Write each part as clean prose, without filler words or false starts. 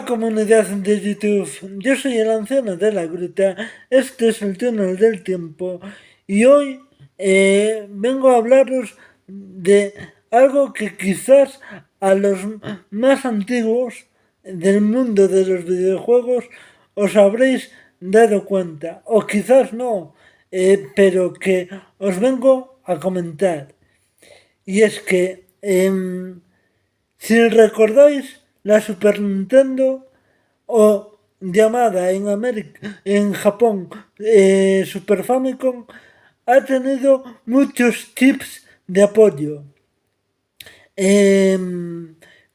comunidad de YouTube, yo soy el anciano de la gruta, este es el túnel del tiempo y hoy vengo a hablaros de algo que quizás a los más antiguos del mundo de los videojuegos os habréis dado cuenta, o quizás no, pero que os vengo a comentar. Y es que, si recordáis, la Super Nintendo, o llamada en América, en Japón, Super Famicom, ha tenido muchos chips de apoyo,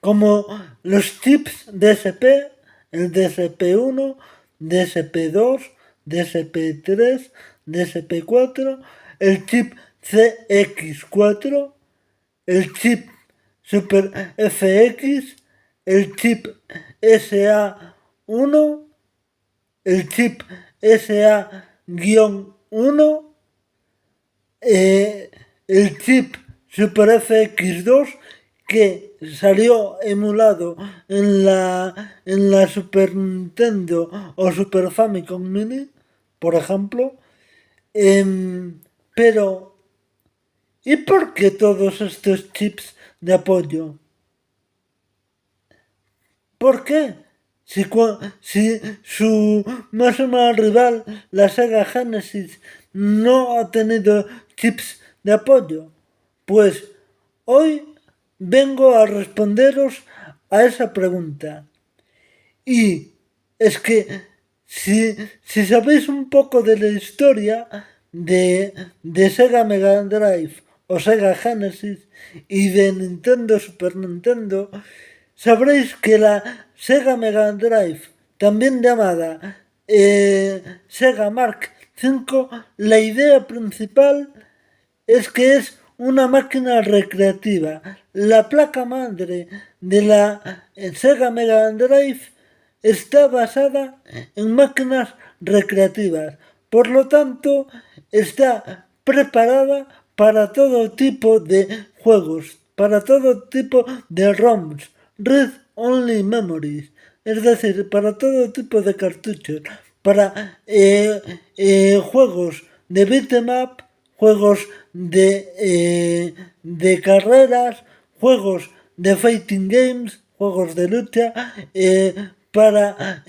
como los chips DSP, el DSP-1, DSP-2, DSP-3, DSP-4, el chip CX4, el chip Super FX, el chip SA1, el chip SA-1, el chip Super FX2 que salió emulado en la Super Nintendo o Super Famicom Mini, por ejemplo. Pero, ¿y por qué todos estos chips de apoyo? ¿Por qué? Si su máxima rival, la Sega Genesis, no ha tenido chips de apoyo. Pues hoy vengo a responderos a esa pregunta. Y es que si sabéis un poco de la historia de Sega Mega Drive o Sega Genesis y de Nintendo Super Nintendo, sabréis que la Sega Mega Drive, también llamada Sega Mark V, la idea principal es que es una máquina recreativa. La placa madre de la Sega Mega Drive está basada en máquinas recreativas. Por lo tanto, está preparada para todo tipo de juegos, para todo tipo de ROMs, Read Only Memories, es decir, para todo tipo de cartuchos, para juegos de beat'em up, juegos de carreras, juegos de fighting games, juegos de lucha, para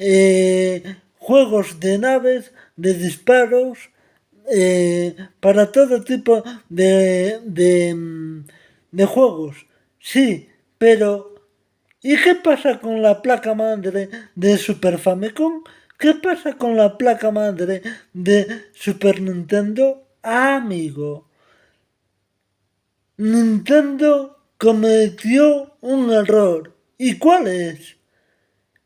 juegos de naves, de disparos, para todo tipo de juegos. Sí, pero ¿y qué pasa con la placa madre de Super Famicom? ¿Qué pasa con la placa madre de Super Nintendo? Amigo, Nintendo cometió un error. ¿Y cuál es?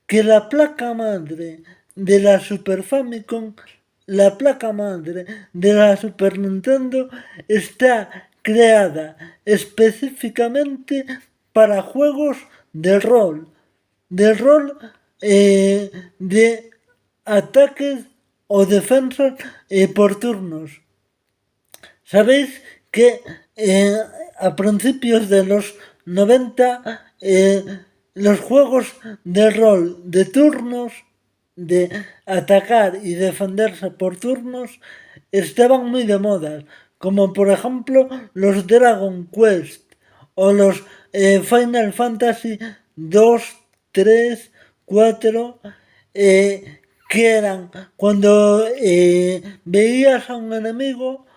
Que la placa madre de la Super Famicom, la placa madre de la Super Nintendo está creada específicamente para juegos de rol, de ataques o defensas por turnos. Sabéis que a principios de los 90 los juegos de rol de turnos, de atacar y defenderse por turnos, estaban muy de moda, como por ejemplo los Dragon Quest o los Final Fantasy 2, 3, 4, que eran cuando veías a un enemigo,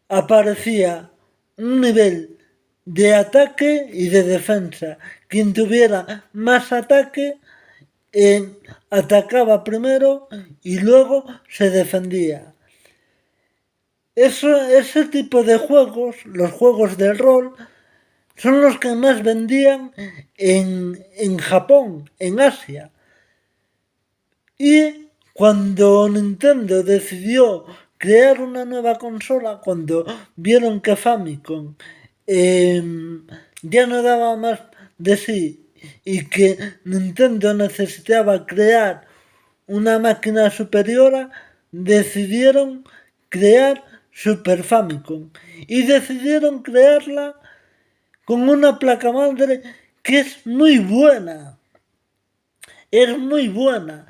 aparecía un nivel de ataque y de defensa. Quien tuviera más ataque atacaba primero y luego se defendía. Ese tipo de juegos, los juegos de rol, son los que más vendían en Japón, en Asia. Y cuando Nintendo decidió crear una nueva consola, cuando vieron que Famicom ya no daba más de sí y que Nintendo necesitaba crear una máquina superior, decidieron crear Super Famicom y decidieron crearla con una placa madre que es muy buena. es muy buena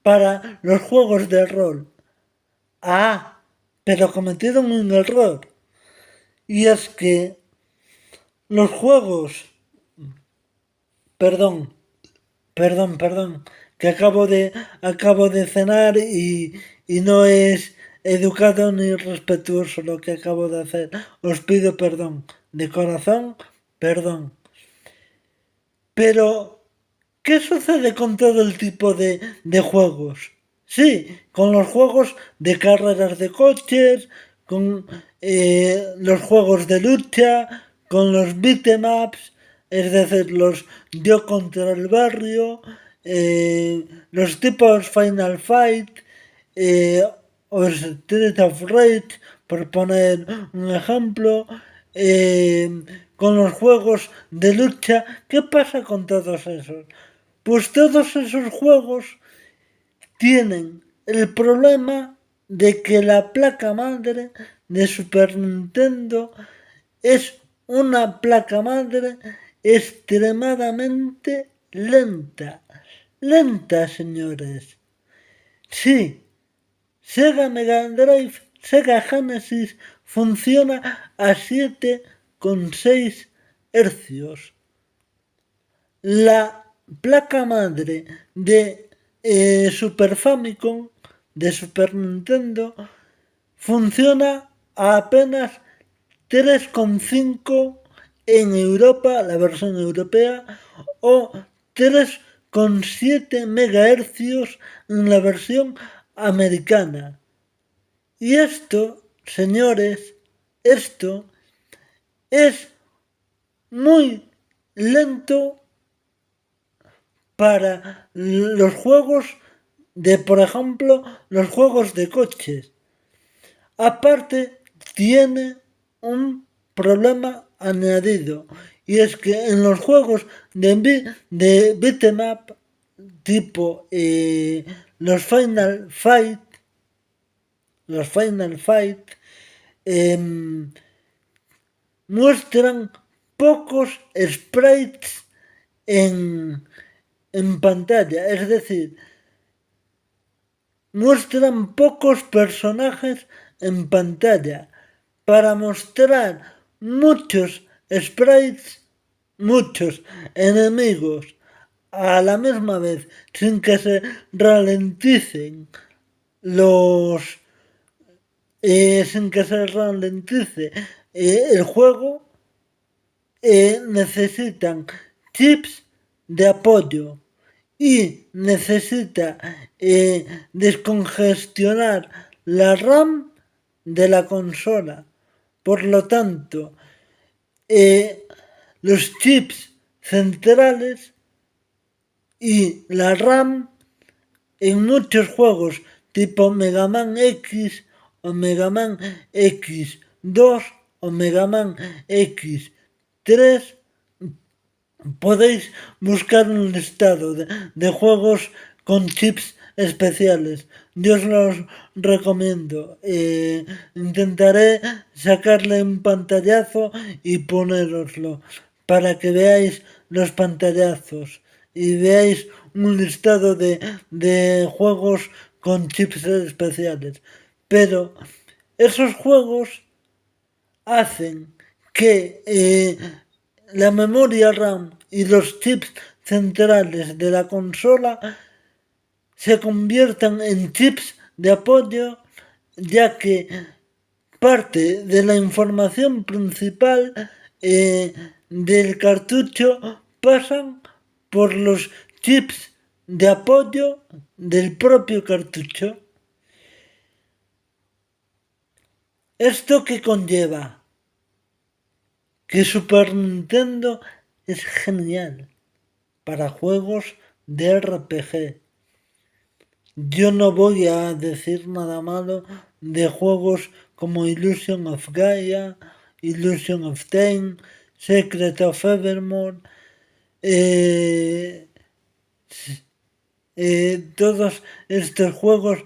para los juegos de rol. Ah, pero cometieron un error. Y es que los juegos... Perdón, perdón, que acabo de cenar y no es educado ni respetuoso lo que acabo de hacer. Os pido perdón, de corazón, perdón. Pero, ¿qué sucede con todo el tipo de juegos? Sí, con los juegos de carreras de coches, con los juegos de lucha, con los beat'em ups, es decir, los yo contra el barrio, los tipos Final Fight, eh, o Street of Rage, por poner un ejemplo, con los juegos de lucha. ¿Qué pasa con todos esos? Pues todos esos juegos tienen el problema de que la placa madre de Super Nintendo es una placa madre extremadamente lenta. Lenta, señores. Sí, Sega Mega Drive, Sega Genesis funciona a 7,6 hercios. La placa madre de Super Famicom, de Super Nintendo, funciona a apenas 3,5 en Europa, la versión europea, o 3,7 megahercios en la versión americana. Y esto, señores, esto es muy lento para los juegos de, por ejemplo, los juegos de coches. Aparte, tiene un problema añadido, y es que en los juegos de beat'em up tipo los Final Fight muestran pocos sprites en pantalla, es decir, muestran pocos personajes en pantalla para mostrar muchos sprites, muchos enemigos a la misma vez sin que se ralenticen los sin que se ralentice el juego, necesitan chips de apoyo y necesita descongestionar la RAM de la consola. Por lo tanto, los chips centrales y la RAM en muchos juegos tipo Mega Man X o Mega Man X2 o Mega Man X3 podéis buscar un listado de juegos con chips especiales. Yo os los recomiendo. Intentaré sacarle un pantallazo y poneroslo para que veáis los pantallazos y veáis un listado de juegos con chips especiales. Pero esos juegos hacen que la memoria RAM y los chips centrales de la consola se conviertan en chips de apoyo, ya que parte de la información principal del cartucho pasan por los chips de apoyo del propio cartucho. ¿Esto qué conlleva? Que Super Nintendo es genial para juegos de RPG. Yo no voy a decir nada malo de juegos como Illusion of Gaia, Illusion of Time, Secret of Evermore, todos estos juegos,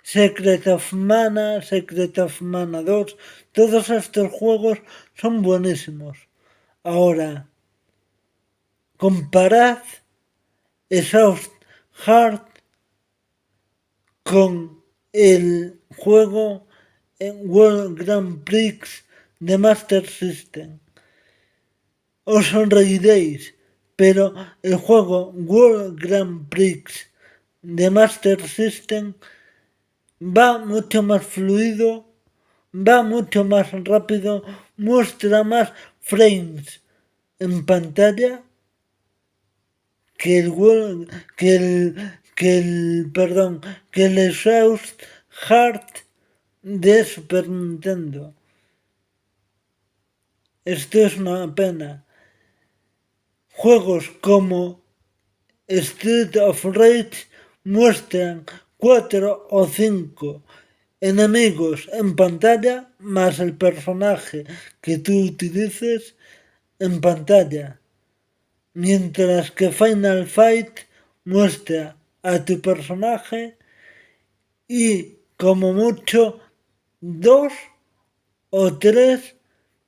Secret of Mana, Secret of Mana 2, todos estos juegos son buenísimos. Ahora, comparad Exhaust Hard con el juego World Grand Prix de Master System. Os sonreiréis, pero el juego World Grand Prix de Master System va mucho más fluido, va mucho más rápido, muestra más frames en pantalla que el Exhaust Hard de Super Nintendo. Esto es una pena. Juegos como Street of Rage muestran 4 o 5 enemigos en pantalla más el personaje que tú utilices en pantalla, mientras que Final Fight muestra a tu personaje y como mucho 2 o 3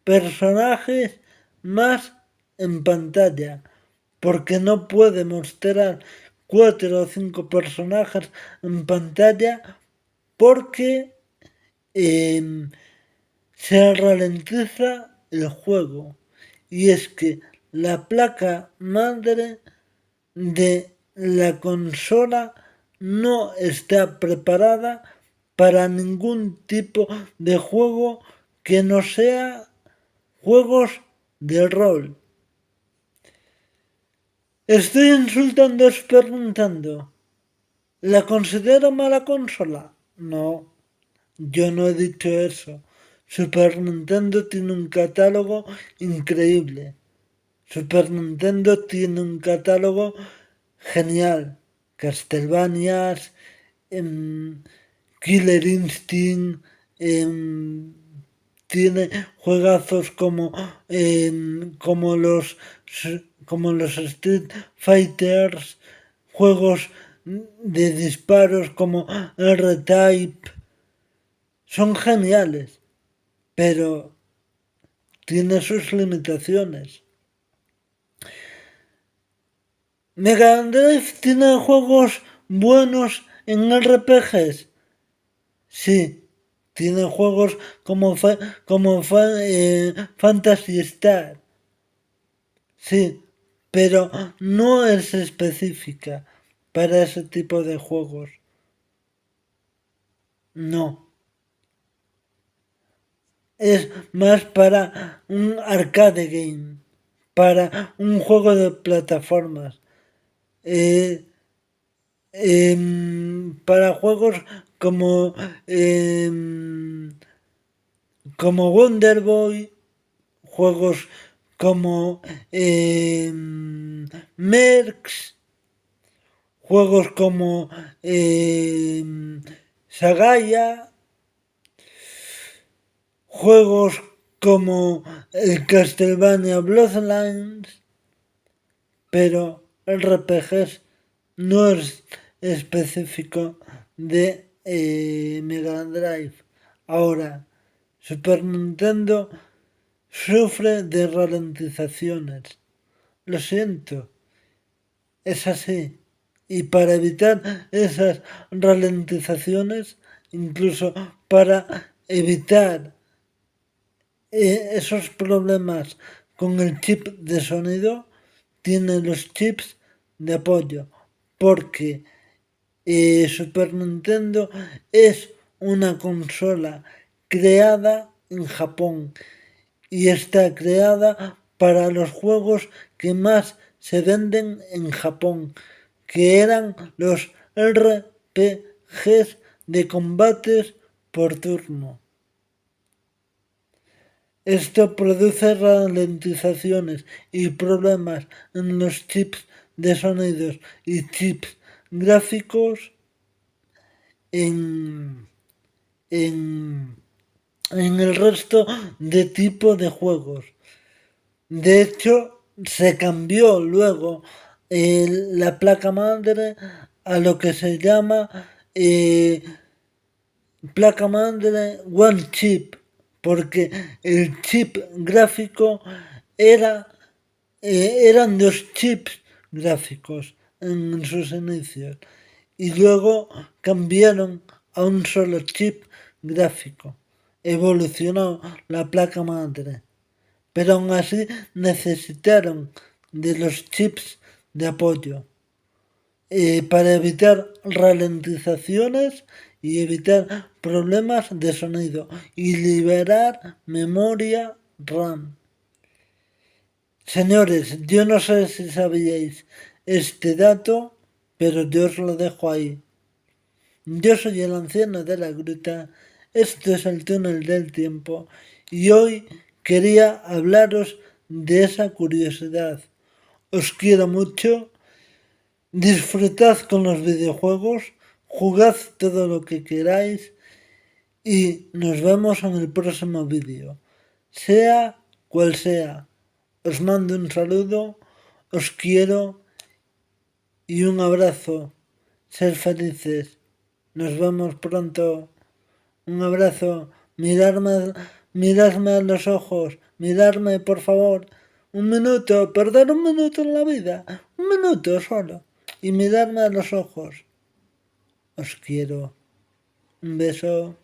personajes más en pantalla, porque no puede mostrar 4 o 5 personajes en pantalla porque se ralentiza el juego. Y es que la placa madre de la consola no está preparada para ningún tipo de juego que no sea juegos de rol. Estoy insultando, preguntando. ¿La considero mala consola? No, yo no he dicho eso. Super Nintendo tiene un catálogo increíble. Super Nintendo tiene un catálogo genial. Castlevanias, Killer Instinct, tiene juegazos como los Street Fighters, juegos de disparos como R-Type, son geniales, pero tiene sus limitaciones. Mega Drive tiene juegos buenos en RPGs, sí. Tiene juegos como Fantasy Star. Sí, pero no es específica para ese tipo de juegos. No. Es más para un arcade game, para un juego de plataformas. Para juegos como Wonder Boy, juegos como Mercs, juegos como Sagaya, juegos como el Castlevania Bloodlines, pero el RPGs no es específico de Mega Drive. Ahora, Super Nintendo sufre de ralentizaciones. Lo siento, es así. Y para evitar esas ralentizaciones, incluso para evitar esos problemas con el chip de sonido, tiene los chips de apoyo. Porque Super Nintendo es una consola creada en Japón y está creada para los juegos que más se venden en Japón, que eran los RPGs de combates por turno. Esto produce ralentizaciones y problemas en los chips de sonidos y chips gráficos en el resto de tipo de juegos. De hecho, se cambió luego la placa madre a lo que se llama placa madre One Chip, porque el chip gráfico eran dos chips gráficos. en sus inicios y luego cambiaron a un solo chip gráfico. Evolucionó la placa madre, pero aún así necesitaron de los chips de apoyo para evitar ralentizaciones y evitar problemas de sonido y liberar memoria RAM. Señores, yo no sé si sabíais este dato, pero yo os lo dejo ahí. Yo soy el anciano de la gruta, esto es el túnel del tiempo y hoy quería hablaros de esa curiosidad. Os quiero mucho, disfrutad con los videojuegos, jugad todo lo que queráis y nos vemos en el próximo vídeo. Sea cual sea, os mando un saludo, os quiero y un abrazo. Ser felices. Nos vemos pronto. Un abrazo. Miradme a los ojos. Miradme, por favor. Un minuto. Perder un minuto en la vida. Un minuto solo. Y miradme a los ojos. Os quiero. Un beso.